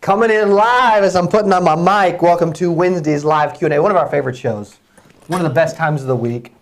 Coming in live as I'm putting on my mic. Welcome to Wednesday's live Q&A, one of our favorite shows. One of the best times of the week.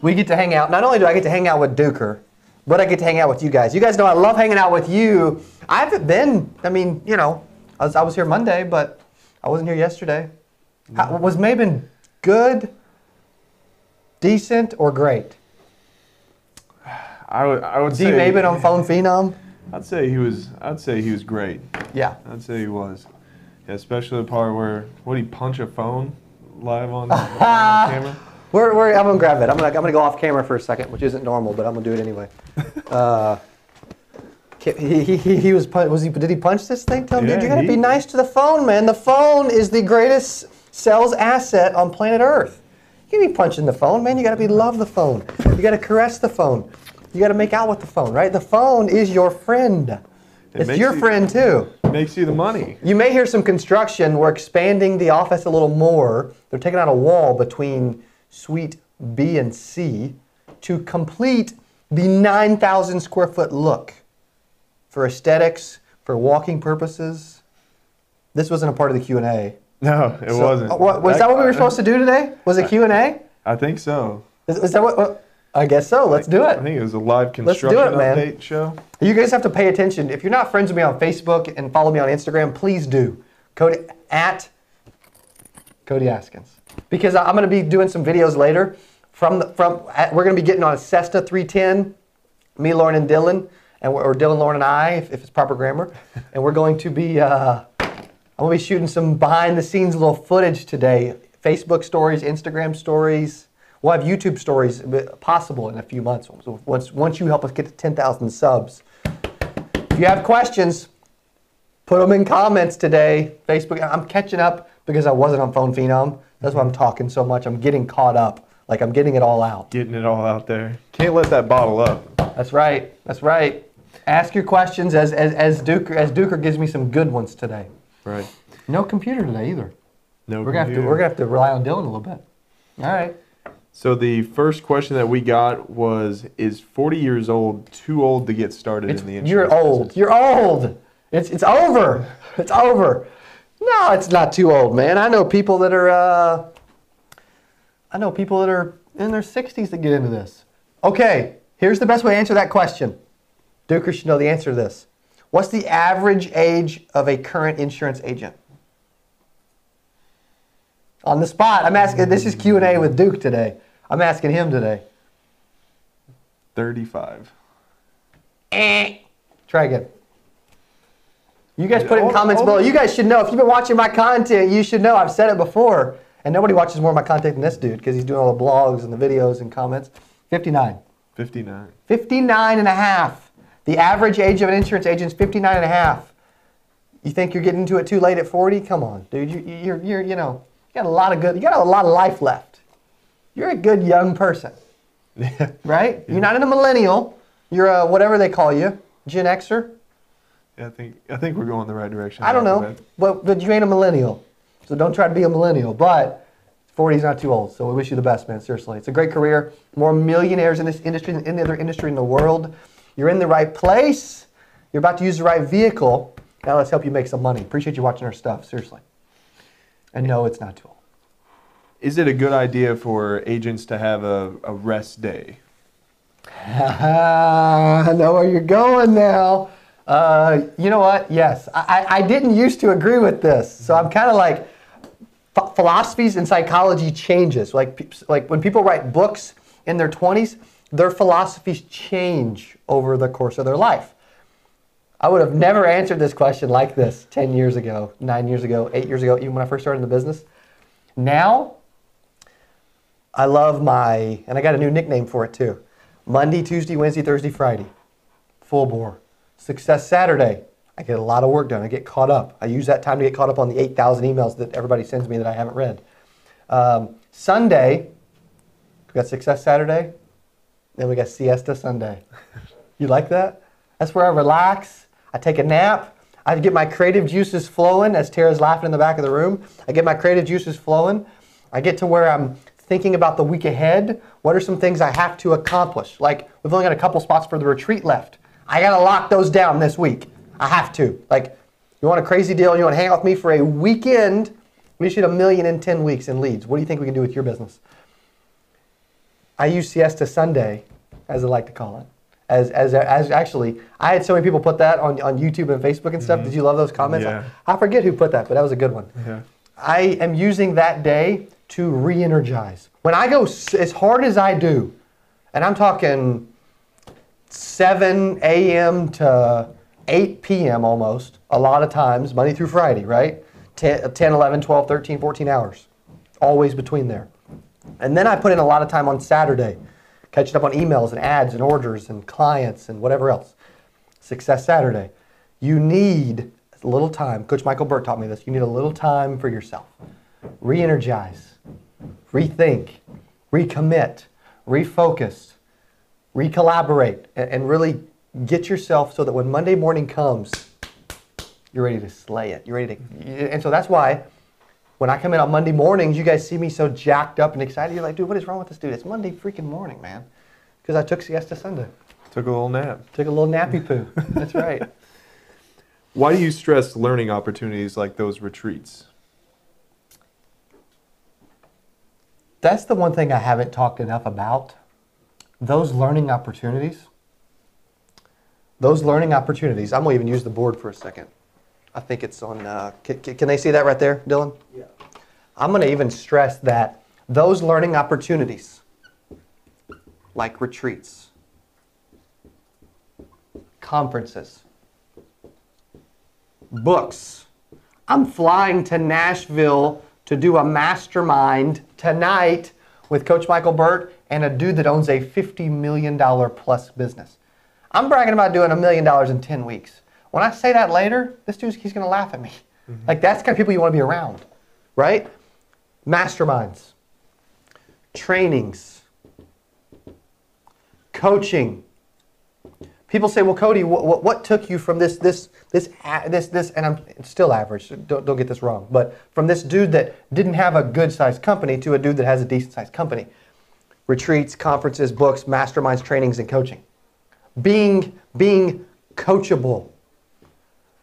We get to hang out. Not only do I get to hang out with Duker, but I get to hang out with you guys. You guys know I love hanging out with you. I haven't been, I was here Monday, but I wasn't here yesterday. Was Maben good, decent, or great? I would say Maben on Phone Phenom? I'd say he was great. Yeah. I'd say he was. Yeah, especially the part where he punch a phone live on camera. I'm gonna grab it. I'm gonna go off camera for a second, which isn't normal, but I'm gonna do it anyway. Did he punch this thing? Tell him, dude, you gotta be nice to the phone, man. The phone is the greatest sales asset on planet Earth. You can't be punching the phone, man. You gotta love the phone. You gotta caress the phone. You gotta make out with the phone, right? The phone is your friend. It's your friend too. It makes you the money. You may hear some construction. We're expanding the office a little more. They're taking out a wall between Suite B and C to complete the 9,000 square foot look for aesthetics, for walking purposes. This wasn't a part of the Q&A. No, it wasn't. Was that what we were supposed to do today? Was it Q&A? I think so. Is that what? I guess so. Let's do it. I think it was a live construction update show. You guys have to pay attention. If you're not friends with me on Facebook and follow me on Instagram, please do. Cody Askins. Because I'm going to be doing some videos later. We're going to be getting on a Cessna 310, me, Lauren, and Dylan, or Dylan, Lauren, and I, if it's proper grammar. And we're going to be, I'm going to be shooting some behind-the-scenes little footage today. Facebook stories, Instagram stories. We'll have YouTube stories possible in a few months. So once you help us get to 10,000 subs. If you have questions, put them in comments today. Facebook, I'm catching up because I wasn't on Phone Phenom. That's why I'm talking so much. I'm getting caught up. Like I'm getting it all out. Getting it all out there. Can't let that bottle up. That's right. That's right. Ask your questions as Duker gives me some good ones today. Right. No computer today either. We're gonna have to rely on Dylan a little bit. All right. So the first question that we got was, is 40 years old too old to get started in the insurance You're old. Business? You're old. It's over. It's over. No, it's not too old, man. I know people that are in their 60s that get into this. Okay, here's the best way to answer that question. Duker should know the answer to this. What's the average age of a current insurance agent? On the spot. I'm asking. This is Q&A with Duke today. I'm asking him today. 35. Try again. You guys put it in comments below. You guys should know. If you've been watching my content, you should know. I've said it before. And nobody watches more of my content than this dude because he's doing all the blogs and the videos and comments. 59. 59. 59 and a half. The average age of an insurance agent is 59 and a half. You think you're getting into it too late at 40? Come on, dude. You got a lot of life left. You're a good young person, right? Yeah. You're not a millennial. You're a whatever they call you, Gen Xer. Yeah, I think we're going the right direction. I don't know, but you ain't a millennial, so don't try to be a millennial. But 40 is not too old, so we wish you the best, man. Seriously, it's a great career. More millionaires in this industry than any other industry in the world. You're in the right place. You're about to use the right vehicle. Now let's help you make some money. Appreciate you watching our stuff, seriously. And no, it's not too old. Is it a good idea for agents to have a rest day? I know where you're going now. You know what? Yes. I didn't used to agree with this. So I'm kind of like, philosophies and psychology changes. Like when people write books in their 20s, their philosophies change over the course of their life. I would have never answered this question like this 10 years ago, 9 years ago, 8 years ago, even when I first started in the business. Now, I love and I got a new nickname for it too. Monday, Tuesday, Wednesday, Thursday, Friday. Full bore. Success Saturday. I get a lot of work done. I get caught up. I use that time to get caught up on the 8,000 emails that everybody sends me that I haven't read. Sunday, we got Success Saturday. Then we got Siesta Sunday. You like that? That's where I relax. I take a nap. I get my creative juices flowing as Tara's laughing in the back of the room. I get my creative juices flowing. I get to where I'm thinking about the week ahead. What are some things I have to accomplish? Like, we've only got a couple spots for the retreat left. I got to lock those down this week. I have to. Like, You want a crazy deal and you want to hang out with me for a weekend? We shoot $1 million in 10 weeks in leads. What do you think we can do with your business? I use Siesta Sunday, as I like to call it. As actually, I had so many people put that on YouTube and Facebook and stuff. Did you love those comments? Yeah. I forget who put that, but that was a good one. Yeah. I am using that day to re-energize. When I go as hard as I do, and I'm talking 7 a.m. to 8 p.m. almost, a lot of times, Monday through Friday, right? 10, 11, 12, 13, 14 hours, always between there. And then I put in a lot of time on Saturday, catching up on emails and ads and orders and clients and whatever else. Success Saturday. You need a little time. Coach Michael Burt taught me this. You need a little time for yourself. Re-energize, rethink, recommit, refocus, recollaborate, and really get yourself so that when Monday morning comes, you're ready to slay it. You're ready to, and so that's why when I come in on Monday mornings, you guys see me so jacked up and excited. You're like, dude, what is wrong with this dude? It's Monday freaking morning, man. Because I took Siesta Sunday. Took a little nap. Took a little nappy poo. That's right. Why do you stress learning opportunities like those retreats? That's the one thing I haven't talked enough about. Those learning opportunities. Those learning opportunities. I'm going to even use the board for a second. I think it's on, can they see that right there, Dylan? Yeah. I'm going to even stress that those learning opportunities, like retreats, conferences, books. I'm flying to Nashville to do a mastermind tonight with Coach Michael Burt and a dude that owns a $50 million plus business. I'm bragging about doing $1 million in 10 weeks. When I say that later, this dude's, he's going to laugh at me. Mm-hmm. Like, that's the kind of people you want to be around, right? Masterminds, trainings, coaching. People say, well, Cody, what took you from this, and I'm still average, so don't get this wrong, but from this dude that didn't have a good-sized company to a dude that has a decent-sized company? Retreats, conferences, books, masterminds, trainings, and coaching. Being coachable.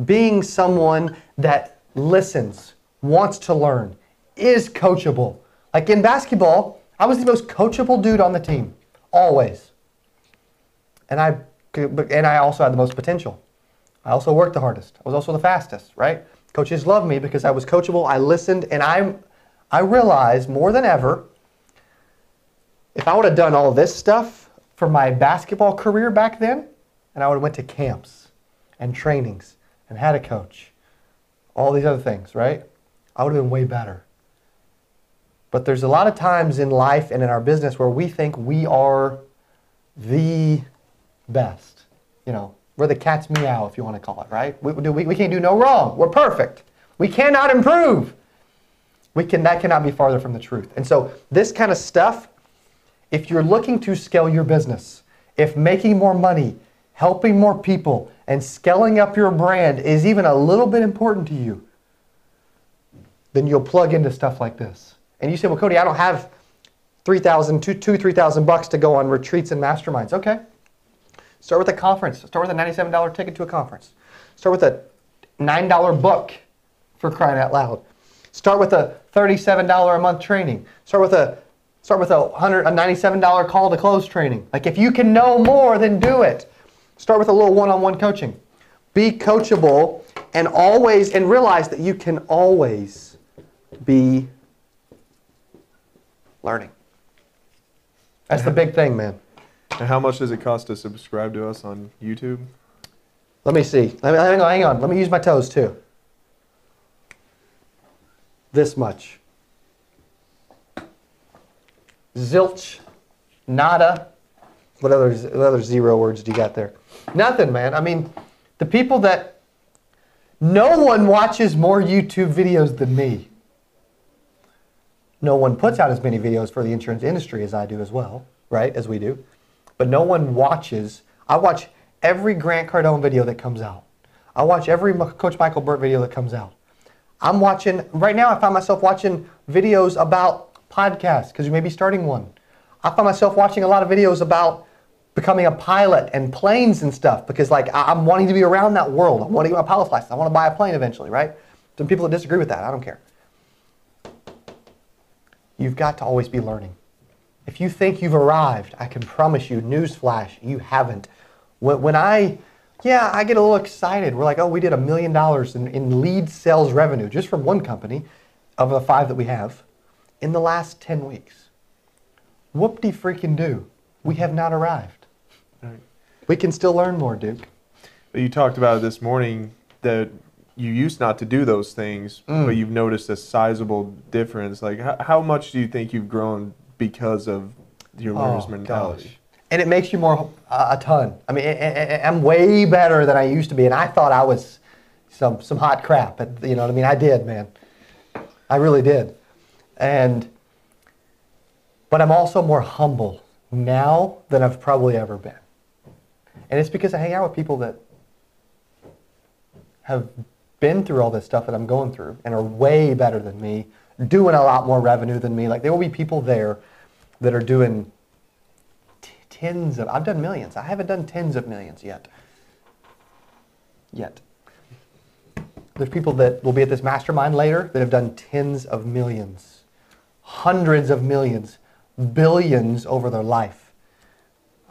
Being someone that listens, wants to learn, is coachable. Like in basketball, I was the most coachable dude on the team, always. And I also had the most potential. I also worked the hardest. I was also the fastest, right? Coaches loved me because I was coachable, I listened, and I realized more than ever, if I would have done all this stuff for my basketball career back then, and I would have went to camps and trainings and had a coach, all these other things, right? I would have been way better. But there's a lot of times in life and in our business where we think we are the best. You know, we're the cat's meow, if you want to call it, right? We can't do no wrong. We're perfect. We cannot improve. That cannot be farther from the truth. And so this kind of stuff, if you're looking to scale your business, if making more money, helping more people, and scaling up your brand is even a little bit important to you, then you'll plug into stuff like this. And you say, well, Cody, I don't have $3,000 to go on retreats and masterminds. Okay. Start with a conference. Start with a $97 ticket to a conference. Start with a $9 book, for crying out loud. Start with a $37 a month training. Start with a $97 call to close training. Like, if you can know more, then do it. Start with a little one-on-one coaching. Be coachable and realize that you can always be learning. That's the big thing, man. And how much does it cost to subscribe to us on YouTube? Let me see. Hang on. Let me use my toes too. This much. Zilch. Nada. What other zero words do you got there? Nothing, man. I mean, the people that... No one watches more YouTube videos than me. No one puts out as many videos for the insurance industry as I do as well, right? As we do. But no one watches. I watch every Grant Cardone video that comes out. I watch every Coach Michael Burt video that comes out. I'm watching, right now I find myself watching videos about podcasts, because you may be starting one. I find myself watching a lot of videos about becoming a pilot and planes and stuff because like I'm wanting to be around that world. I want to get my pilot's license. I want to buy a plane eventually, right? Some people that disagree with that, I don't care. You've got to always be learning. If you think you've arrived, I can promise you, newsflash, you haven't. When I get a little excited. We're like, oh, we did $1 million in lead sales revenue just from one company of the 5 that we have in the last 10 weeks. Whoop-de-freaking-do. We have not arrived. Right. We can still learn more, Duke. But you talked about this morning that you used not to do those things, but you've noticed a sizable difference. Like, how much do you think you've grown because of your learner's mentality? Gosh. And it makes you more, a ton. I mean, I'm way better than I used to be, and I thought I was some hot crap. You know what I mean? I did, man. I really did. But I'm also more humble now than I've probably ever been. And it's because I hang out with people that have been through all this stuff that I'm going through and are way better than me, doing a lot more revenue than me. Like, there will be people there that are doing tens of, I've done millions. I haven't done tens of millions yet. There's people that will be at this mastermind later that have done tens of millions, hundreds of millions, billions over their life.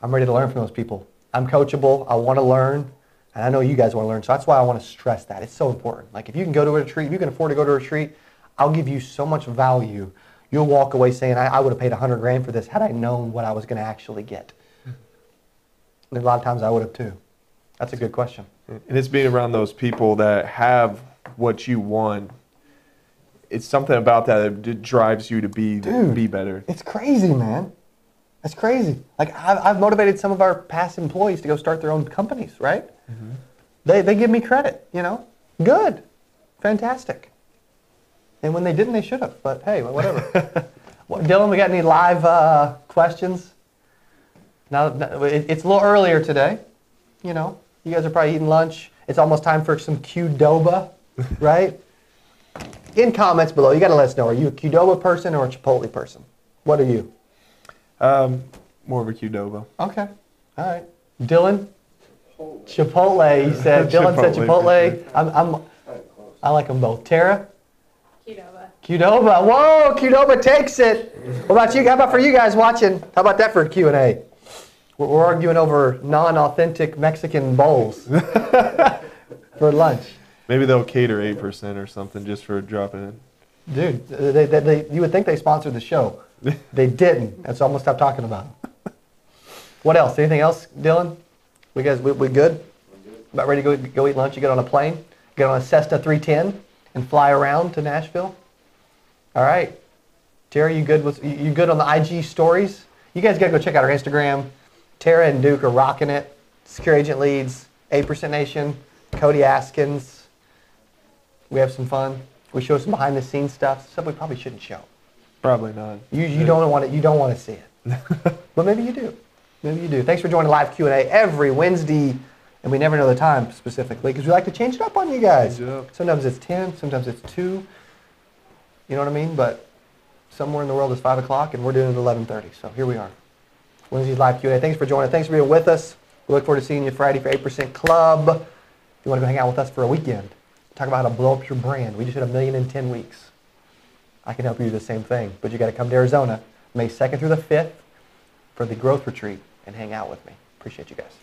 I'm ready to learn from those people. I'm coachable. I want to learn. And I know you guys want to learn. So that's why I want to stress that. It's so important. Like, if you can go to a retreat, if you can afford to go to a retreat, I'll give you so much value. You'll walk away saying, I would have paid $100,000 for this had I known what I was going to actually get. And a lot of times I would have too. That's a good question. And it's being around those people that have what you want. It's something about that drives you to be better. It's crazy, man. It's crazy. Like, I've motivated some of our past employees to go start their own companies, right? Mm-hmm. They give me credit, you know? Good. Fantastic. And when they didn't, they should have. But hey, whatever. Dylan, we got any live questions? Now, it's a little earlier today. You know, you guys are probably eating lunch. It's almost time for some Qdoba, right? In comments below, you got to let us know. Are you a Qdoba person or a Chipotle person? What are you? More of a Qdoba. Okay. All right. Dylan? Chipotle, you said. Dylan said Chipotle. I like them both. Tara? Qdoba. Whoa, Qdoba takes it. What about you? How about for you guys watching? How about that for a Q&A? We're arguing over non-authentic Mexican bowls for lunch. Maybe they'll cater 8% or something just for dropping in. Dude, you would think they sponsored the show. They didn't. And so I'm going to stop talking about them. What else? Anything else, Dylan? We good? I'm good. About ready to go eat lunch? You get on a plane? Get on a Cessna 310 and fly around to Nashville? All right. Tara, you good on the IG stories? You guys got to go check out our Instagram. Tara and Duke are rocking it. Secure Agent Leads, 8% Nation, Cody Askins. We have some fun. We show some behind the scenes stuff we probably shouldn't show. Probably not. You don't want to see it. But maybe you do. Maybe you do. Thanks for joining live Q&A every Wednesday. And we never know the time specifically because we like to change it up on you guys. Sometimes it's 10, sometimes it's 2. You know what I mean? But somewhere in the world it's 5 o'clock and we're doing it at 11:30. So here we are. Wednesday's live Q&A. Thanks for joining. Thanks for being with us. We look forward to seeing you Friday for 8% Club. If you want to go hang out with us for a weekend, talk about how to blow up your brand. We just hit $1 million in 10 weeks. I can help you do the same thing. But you got to come to Arizona May 2nd through the 5th for the growth retreat and hang out with me. Appreciate you guys.